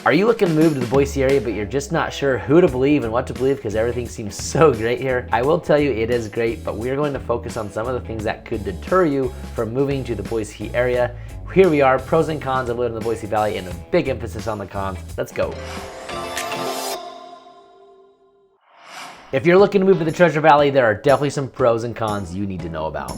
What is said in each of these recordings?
Are you looking to move to the Boise area, but you're just not sure who to believe and what to believe because everything seems so great here? I will tell you it is great, but we're going to focus on some of the things that could deter you from moving to the Boise area. Here we are, pros and cons of living in the Boise Valley, and a big emphasis on the cons. Let's go. If you're looking to move to the Treasure Valley, there are definitely some pros and cons you need to know about.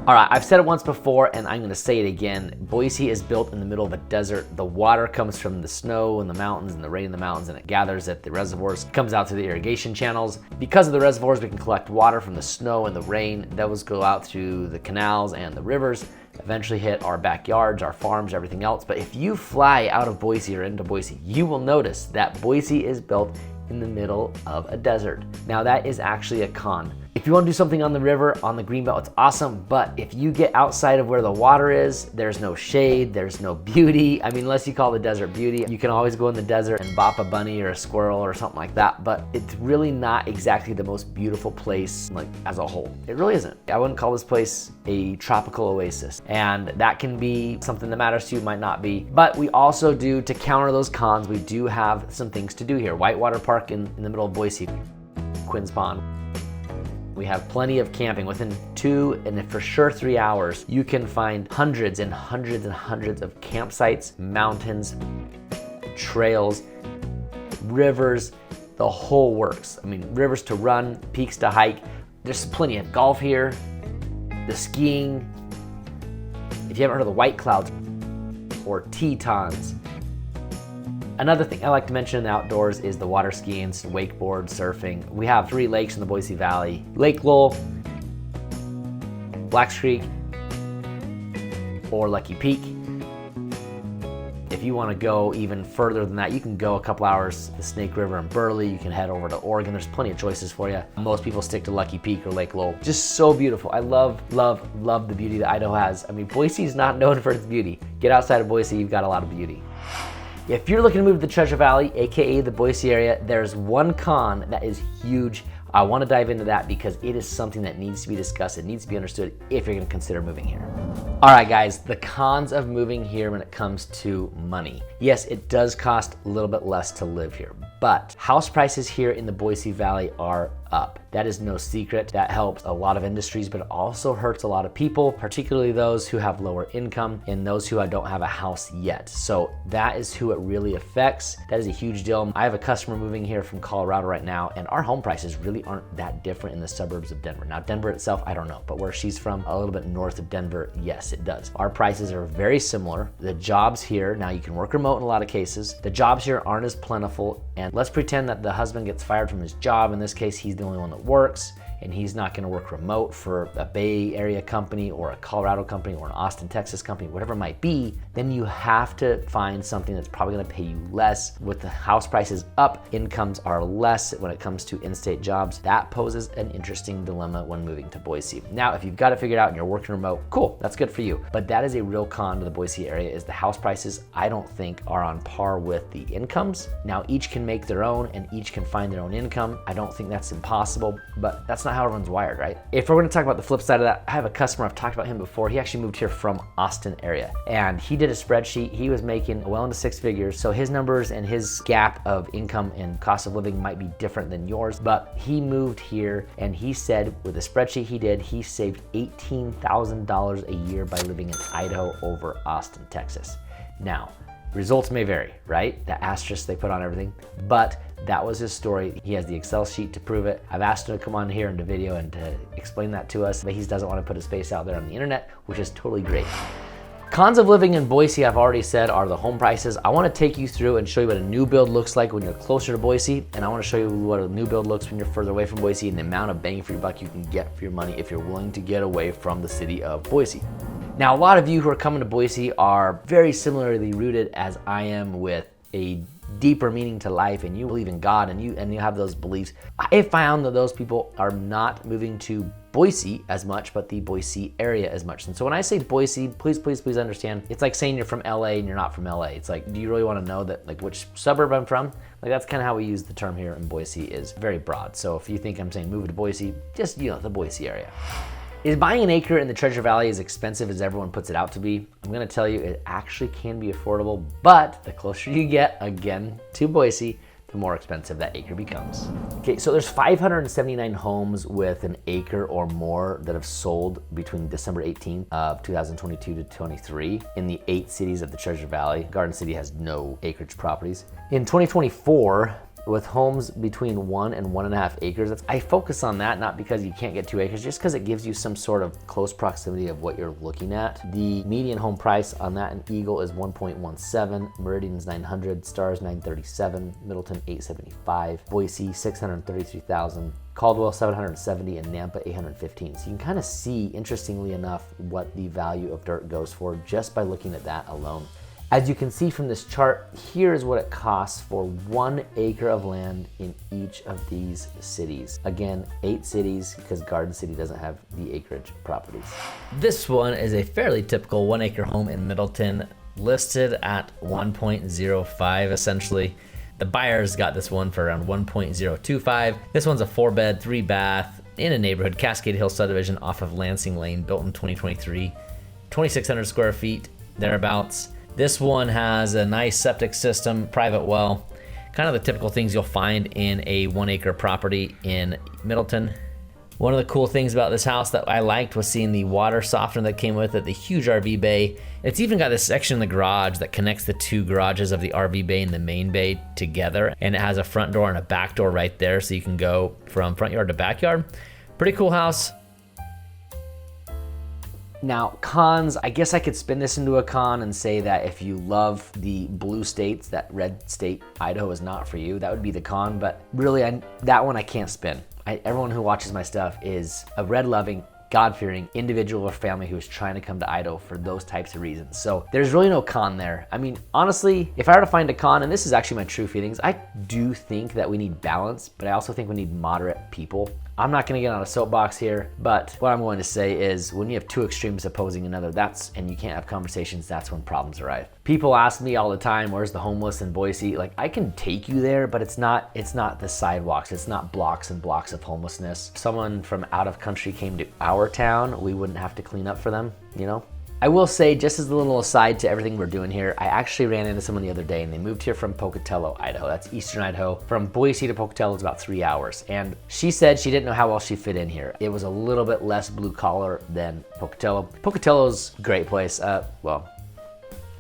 All right, I've said it once before and I'm gonna say it again. Boise is built in the middle of a desert. The water comes from the snow in the mountains and the rain in the mountains, and it gathers at the reservoirs, comes out to the irrigation channels. Because of the reservoirs, we can collect water from the snow and the rain. Those go out through the canals and the rivers, eventually hit our backyards, our farms, everything else. But if you fly out of Boise or into Boise, you will notice that Boise is built in the middle of a desert. Now that is actually a con. If you want to do something on the river, on the greenbelt, it's awesome, but if you get outside of where the water is, there's no shade, there's no beauty. I mean, unless you call the desert beauty, you can always go in the desert and bop a bunny or a squirrel or something like that, but it's really not exactly the most beautiful place, like, as a whole. It really isn't. I wouldn't call this place a tropical oasis, and that can be something that matters to you, might not be. But we also do, to counter those cons, we do have some things to do here. Whitewater Park in the middle of Boise, Quinn's Pond. We have plenty of camping. Within 2 and for sure 3 hours, you can find hundreds and hundreds and hundreds of campsites, mountains, trails, rivers, the whole works. I mean, rivers to run, peaks to hike. There's plenty of golf here, the skiing. If you haven't heard of the White Clouds or Tetons. Another thing I like to mention in the outdoors is the water skiing, wakeboard, surfing. We have 3 lakes in the Boise Valley: Lake Lowell, Blacks Creek, or Lucky Peak. If you want to go even further than that, you can go a couple hours to the Snake River in Burley. You can head over to Oregon. There's plenty of choices for you. Most people stick to Lucky Peak or Lake Lowell. Just so beautiful. I love, love, love the beauty that Idaho has. I mean, Boise is not known for its beauty. Get outside of Boise, you've got a lot of beauty. If you're looking to move to the Treasure Valley, AKA the Boise area, there's one con that is huge. I want to dive into that because it is something that needs to be discussed. It needs to be understood if you're going to consider moving here. All right, guys, the cons of moving here when it comes to money. Yes, it does cost a little bit less to live here, but house prices here in the Boise Valley are up. That is no secret. That helps a lot of industries, but it also hurts a lot of people, particularly those who have lower income and those who don't have a house yet. So that is who it really affects. That is a huge deal. I have a customer moving here from Colorado right now, and our home prices really aren't that different in the suburbs of Denver. Now, Denver itself, I don't know, but where she's from, a little bit north of Denver, yes, it does. Our prices are very similar. The jobs here, now you can work remote in a lot of cases. The jobs here aren't as plentiful, and let's pretend that the husband gets fired from his job. In this case, he's the only one that works, and he's not going to work remote for a Bay Area company or a Colorado company or an Austin, Texas company, whatever it might be. Then you have to find something that's probably going to pay you less. With the house prices up, incomes are less when it comes to in-state jobs. That poses an interesting dilemma when moving to Boise. Now, if you've got it figured out and you're working remote, cool, that's good for you. But that is a real con to the Boise area, is the house prices, I don't think, are on par with the incomes. Now, each can make their own and each can find their own income. I don't think that's impossible, but that's not how everyone's wired, right? If we're going to talk about the flip side of that, I have a customer, I've talked about him before. He actually moved here from Austin area, and he did a spreadsheet. He was making well into 6 figures, so his numbers and his gap of income and cost of living might be different than yours, but he moved here and he said with the spreadsheet he did, he saved $18,000 a year by living in Idaho over Austin, Texas. Now, results may vary, right? The asterisk they put on everything, but that was his story. He has the Excel sheet to prove it. I've asked him to come on here into video and to explain that to us, but he doesn't want to put his face out there on the internet, which is totally great. Cons of living in Boise, I've already said, are the home prices. I want to take you through and show you what a new build looks like when you're closer to Boise, and I want to show you what a new build looks when you're further away from Boise and the amount of bang for your buck you can get for your money if you're willing to get away from the city of Boise. Now, a lot of you who are coming to Boise are very similarly rooted as I am, with a deeper meaning to life, and you believe in God and you have those beliefs. I found that those people are not moving to Boise as much, but the Boise area as much. And so when I say Boise, please understand, it's like saying you're from LA and you're not from LA. It's like, do you really want to know that, like, which suburb I'm from? Like, that's kind of how we use the term here in Boise, is very broad. So if you think I'm saying move to Boise, just, the Boise area. Is buying an acre in the Treasure Valley as expensive as everyone puts it out to be? I'm gonna tell you, it actually can be affordable, but the closer you get, again, to Boise, the more expensive that acre becomes. Okay, so there's 579 homes with an acre or more that have sold between December 18th of 2022 to 23 in the 8 cities of the Treasure Valley. Garden City has no acreage properties. In 2024, with homes between 1 and 1.5 acres, I focus on that not because you can't get 2 acres, just because it gives you some sort of close proximity of what you're looking at. The median home price on that in Eagle is 1.17, Meridian is 900, Stars 937, Middleton 875, Boise 633,000, Caldwell 770, and Nampa 815. So you can kind of see, interestingly enough, what the value of dirt goes for just by looking at that alone. As you can see from this chart, here's what it costs for 1 acre of land in each of these cities. Again, 8 cities, because Garden City doesn't have the acreage properties. This one is a fairly typical 1 acre home in Middleton, listed at 1.05 essentially. The buyers got this one for around 1.025. This one's a 4-bed, 3-bath in a neighborhood, Cascade Hill subdivision off of Lansing Lane, built in 2023, 2,600 square feet, thereabouts. This one has a nice septic system, private well, kind of the typical things you'll find in a 1 acre property in Middleton. One of the cool things about this house that I liked was seeing the water softener that came with it, the huge RV bay. It's even got this section in the garage that connects the 2 garages of the RV bay and the main bay together. And it has a front door and a back door right there, so you can go from front yard to backyard. Pretty cool house. Now, cons, I guess I could spin this into a con and say that if you love the blue states, that red state, Idaho is not for you. That would be the con, but really, that one I can't spin. Everyone who watches my stuff is a red-loving, God-fearing individual or family who is trying to come to Idaho for those types of reasons. So there's really no con there. I mean, honestly, if I were to find a con, and this is actually my true feelings, I do think that we need balance, but I also think we need moderate people. I'm not gonna get on a soapbox here, but what I'm going to say is when you have 2 extremes opposing another, and you can't have conversations, that's when problems arise. People ask me all the time, where's the homeless in Boise? Like, I can take you there, but it's not the sidewalks, it's not blocks and blocks of homelessness. If someone from out of country came to our town, we wouldn't have to clean up for them, you know? I will say, just as a little aside to everything we're doing here, I actually ran into someone the other day and they moved here from Pocatello, Idaho. That's eastern Idaho. From Boise to Pocatello is about 3 hours. And she said she didn't know how well she fit in here. It was a little bit less blue collar than Pocatello. Pocatello's a great place, well,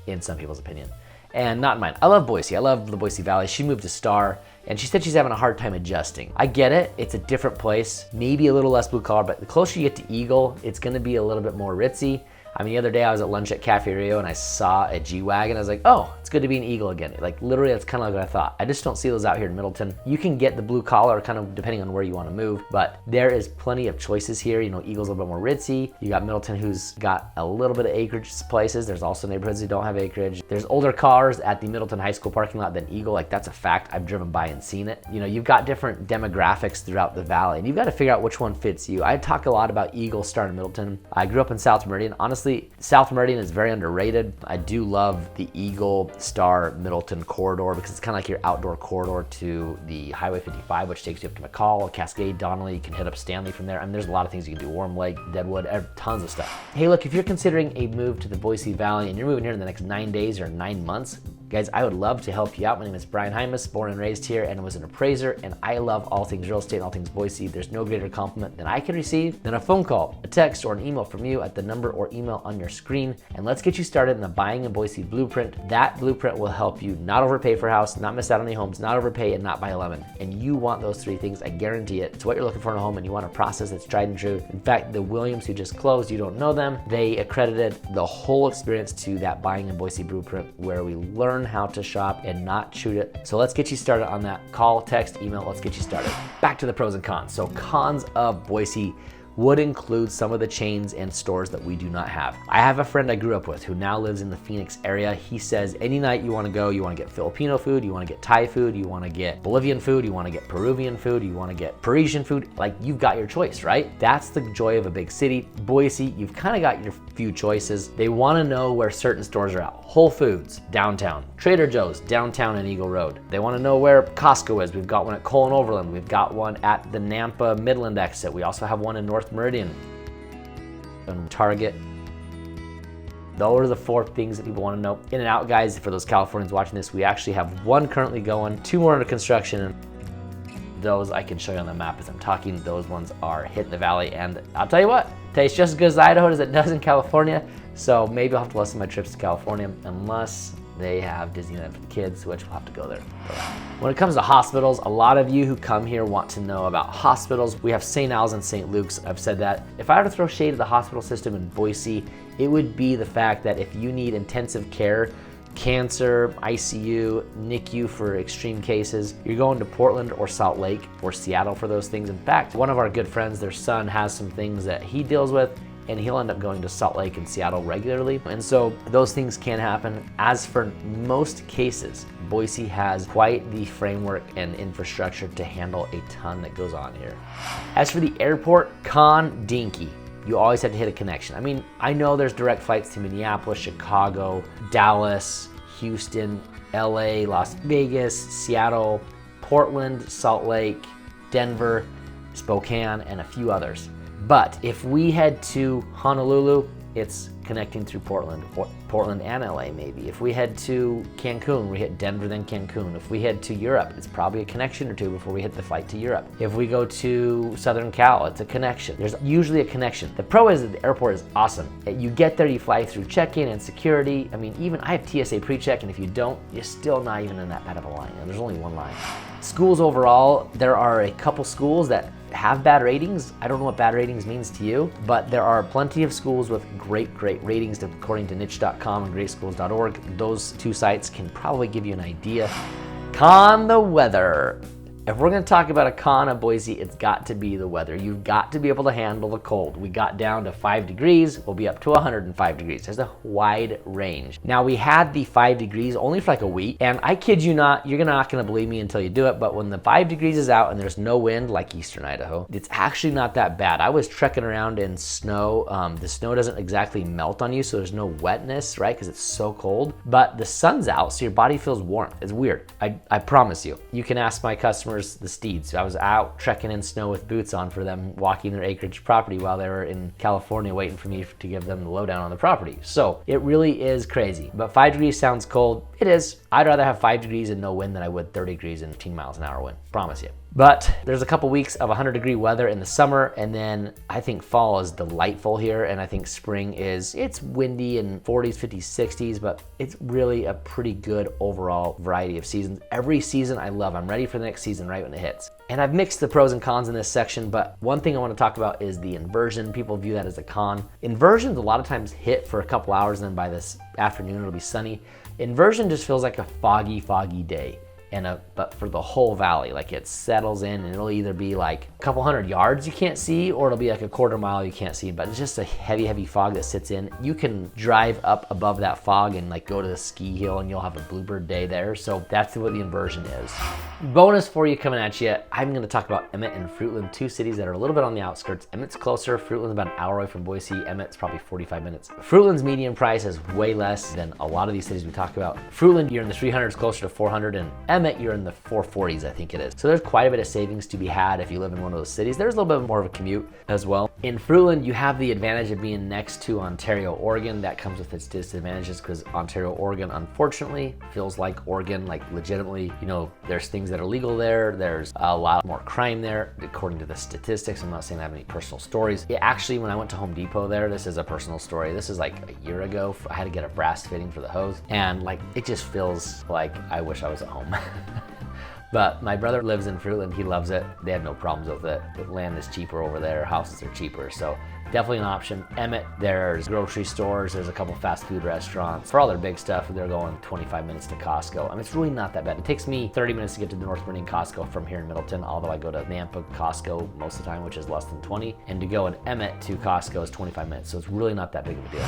in some people's opinion. And not mine. I love Boise. I love the Boise Valley. She moved to Star, and she said she's having a hard time adjusting. I get it. It's a different place, maybe a little less blue collar, but the closer you get to Eagle, it's gonna be a little bit more ritzy. I mean, the other day I was at lunch at Cafe Rio and I saw a G-Wagon. I was like, oh, it's good to be an Eagle again. Like, literally, that's kind of like what I thought. I just don't see those out here in Middleton. You can get the blue collar kind of depending on where you want to move, but there is plenty of choices here. You know, Eagle's a little bit more ritzy. You got Middleton, who's got a little bit of acreage places. There's also neighborhoods that don't have acreage. There's older cars at the Middleton High School parking lot than Eagle. Like, that's a fact. I've driven by and seen it. You know, you've got different demographics throughout the valley, and you've got to figure out which one fits you. I talk a lot about Eagle, Star, and Middleton. I grew up in South Meridian. Honestly, South Meridian is very underrated. I do love the Eagle, Star, Middleton corridor because it's kind of like your outdoor corridor to the Highway 55, which takes you up to McCall, Cascade, Donnelly. You can hit up Stanley from there. I mean, there's a lot of things you can do. Warm Lake, Deadwood, tons of stuff. Hey, look, if you're considering a move to the Boise Valley and you're moving here in the next 9 days or 9 months, guys, I would love to help you out. My name is Brian Hymas, born and raised here and was an appraiser, and I love all things real estate and all things Boise. There's no greater compliment than I can receive than a phone call, a text, or an email from you at the number or email on your screen. And let's get you started in the Buying in Boise Blueprint. That blueprint will help you not overpay for a house, not miss out on any homes, not overpay, and not buy a lemon. And you want those 3 things, I guarantee it. It's what you're looking for in a home, and you want a process that's tried and true. In fact, the Williams who just closed, you don't know them, they accredited the whole experience to that Buying in Boise Blueprint, where we learn how to shop and not shoot it. So let's get you started on that. Call, text, email, let's get you started. Back to the pros and cons. So cons of Boise would include some of the chains and stores that we do not have. I have a friend I grew up with who now lives in the Phoenix area. He says any night you wanna go, you wanna get Filipino food, you wanna get Thai food, you wanna get Bolivian food, you wanna get Peruvian food, you wanna get Parisian food, like you've got your choice, right? That's the joy of a big city. Boise, you've kinda got your few choices. They wanna know where certain stores are at. Whole Foods, downtown. Trader Joe's, downtown and Eagle Road. They wanna know where Costco is. We've got one at Cole and Overland. We've got one at the Nampa Midland exit. We also have one in North Meridian. and Target. Those are the 4 things that people want to know. In and out, guys, for those Californians watching this, we actually have 1 currently going, 2 more under construction. And those I can show you on the map as I'm talking. Those ones are hitting the valley, and I'll tell you what, tastes just as good as Idaho as it does in California. So maybe I'll have to lessen my trips to California unless they have Disneyland for the kids, which we'll have to go there. When it comes to hospitals, a lot of you who come here want to know about hospitals. We have St. Al's and St. Luke's. I've said that. If I were to throw shade at the hospital system in Boise, it would be the fact that if you need intensive care, cancer, ICU, NICU for extreme cases, you're going to Portland or Salt Lake or Seattle for those things. In fact, one of our good friends, their son has some things that he deals with, and he'll end up going to Salt Lake and Seattle regularly. And so those things can happen. As for most cases, Boise has quite the framework and infrastructure to handle a ton that goes on here. As for the airport, dinky. You always have to hit a connection. I mean, I know there's direct flights to Minneapolis, Chicago, Dallas, Houston, LA, Las Vegas, Seattle, Portland, Salt Lake, Denver, Spokane, and a few others. But if we head to Honolulu, it's connecting through Portland, or Portland and LA maybe. If we head to Cancun, we hit Denver, then Cancun. If we head to Europe, it's probably a connection or 2 before we hit the flight to Europe. If we go to Southern Cal, it's a connection. There's usually a connection. The pro is that the airport is awesome. You get there, you fly through check-in and security. I mean, even I have TSA pre-check, and if you don't, you're still not even in that bad of a line. And there's only 1 line. Schools overall, there are a couple schools that have bad ratings. I don't know what bad ratings means to you, but there are plenty of schools with great ratings according to niche.com and greatschools.org. Those 2 sites can probably give you an idea. The weather. If we're gonna talk about a con of Boise, it's got to be the weather. You've got to be able to handle the cold. We got down to 5 degrees, we'll be up to 105 degrees. There's a wide range. Now we had the 5 degrees only for like a week, and I kid you not, you're not gonna believe me until you do it, but when the 5 degrees is out and there's no wind, like Eastern Idaho, it's actually not that bad. I was trekking around in snow. The snow doesn't exactly melt on you, so there's no wetness, right? Because it's so cold, but the sun's out, so your body feels warm. It's weird. I promise you. You can ask my customers, the steeds. I was out trekking in snow with boots on for them, walking their acreage property while they were in California waiting for me to give them the lowdown on the property. So it really is crazy. But 5 degrees sounds cold. It is. I'd rather have 5 degrees and no wind than I would 30 degrees and 15 miles an hour wind. Promise you. But there's a couple weeks of 100-degree weather in the summer, and then I think fall is delightful here, and I think spring it's windy and 40s, 50s, 60s, but it's really a pretty good overall variety of seasons. Every season I love. I'm ready for the next season right when it hits. And I've mixed the pros and cons in this section, but one thing I want to talk about is the inversion. People view that as a con. Inversions a lot of times hit for a couple hours, and then by this afternoon it'll be sunny. Inversion just feels like a foggy day. But for the whole valley, like it settles in, and it'll either be like a couple 100 yards you can't see, or it'll be like a quarter mile you can't see, but it's just a heavy fog that sits in. You can drive up above that fog and like go to the ski hill, and you'll have a bluebird day there. So that's what the inversion is. Bonus for you coming at you, I'm gonna talk about Emmet and Fruitland, 2 cities that are a little bit on the outskirts. Emmet's closer, Fruitland's about an hour away from Boise. Emmet's probably 45 minutes. Fruitland's median price is way less than a lot of these cities we talk about. Fruitland, you're in the 300s, closer to 400, and Emmet, you're in the 440s, I think it is. So there's quite a bit of savings to be had if you live in one of those cities. There's a little bit more of a commute as well. In Fruitland, you have the advantage of being next to Ontario, Oregon. That comes with its disadvantages because Ontario, Oregon, unfortunately, feels like Oregon, like legitimately, there's things that are legal there. There's a lot more crime there, according to the statistics. I'm not saying I have any personal stories. Actually, when I went to Home Depot there, this is a personal story. This is like a year ago. I had to get a brass fitting for the hose, and like it just feels like I wish I was at home. But my brother lives in Fruitland. He loves it. They have no problems with it. The land is cheaper over there. Houses are cheaper. So definitely an option. Emmet, there's grocery stores. There's a couple fast food restaurants. For all their big stuff, they're going 25 minutes to Costco. I mean, it's really not that bad. It takes me 30 minutes to get to the North Meridian Costco from here in Middleton, although I go to Nampa Costco most of the time, which is less than 20. And to go in Emmet to Costco is 25 minutes. So it's really not that big of a deal.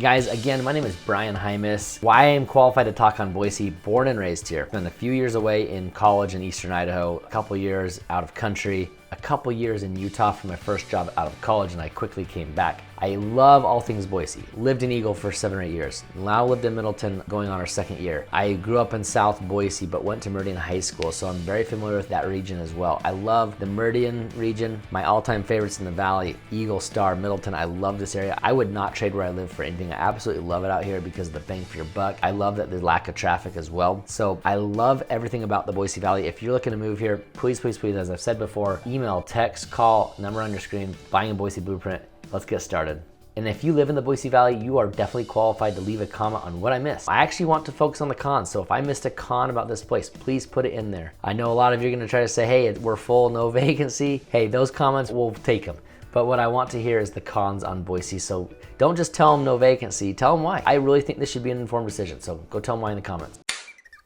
Guys, again, my name is Brian Hymas. Why I am qualified to talk on Boise, born and raised here. Spent a few years away in college in Eastern Idaho, a couple years out of country, a couple years in Utah for my first job out of college, and I quickly came back. I love all things Boise. Lived in Eagle for 7 or 8 years. Now lived in Middleton going on our 2nd year. I grew up in South Boise but went to Meridian High School, so I'm very familiar with that region as well. I love the Meridian region. My all-time favorites in the valley, Eagle, Star, Middleton. I love this area. I would not trade where I live for anything. I absolutely love it out here because of the bang for your buck. I love that the lack of traffic as well. So I love everything about the Boise Valley. If you're looking to move here, please, please, please, as I've said before, email, text, call, number on your screen, Buying a Boise Blueprint. Let's get started. And if you live in the Boise Valley, you are definitely qualified to leave a comment on what I missed. I actually want to focus on the cons, so if I missed a con about this place, please put it in there. I know a lot of you are gonna try to say, hey, we're full, no vacancy. Hey, those comments, we'll take them. But what I want to hear is the cons on Boise, so don't just tell them no vacancy, tell them why. I really think this should be an informed decision, so go tell them why in the comments.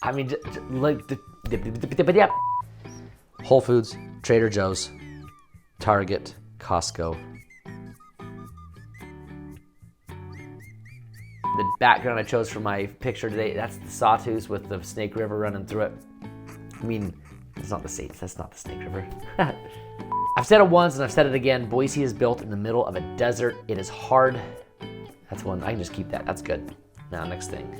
I mean, like, Whole Foods, Trader Joe's, Target, Costco. The background I chose for my picture today, that's the Sawtooth with the Snake River running through it. I mean, it's not the States, that's not the Snake River. I've said it once and I've said it again, Boise is built in the middle of a desert. It is hard. That's one, I can just keep that, that's good. Now, next thing.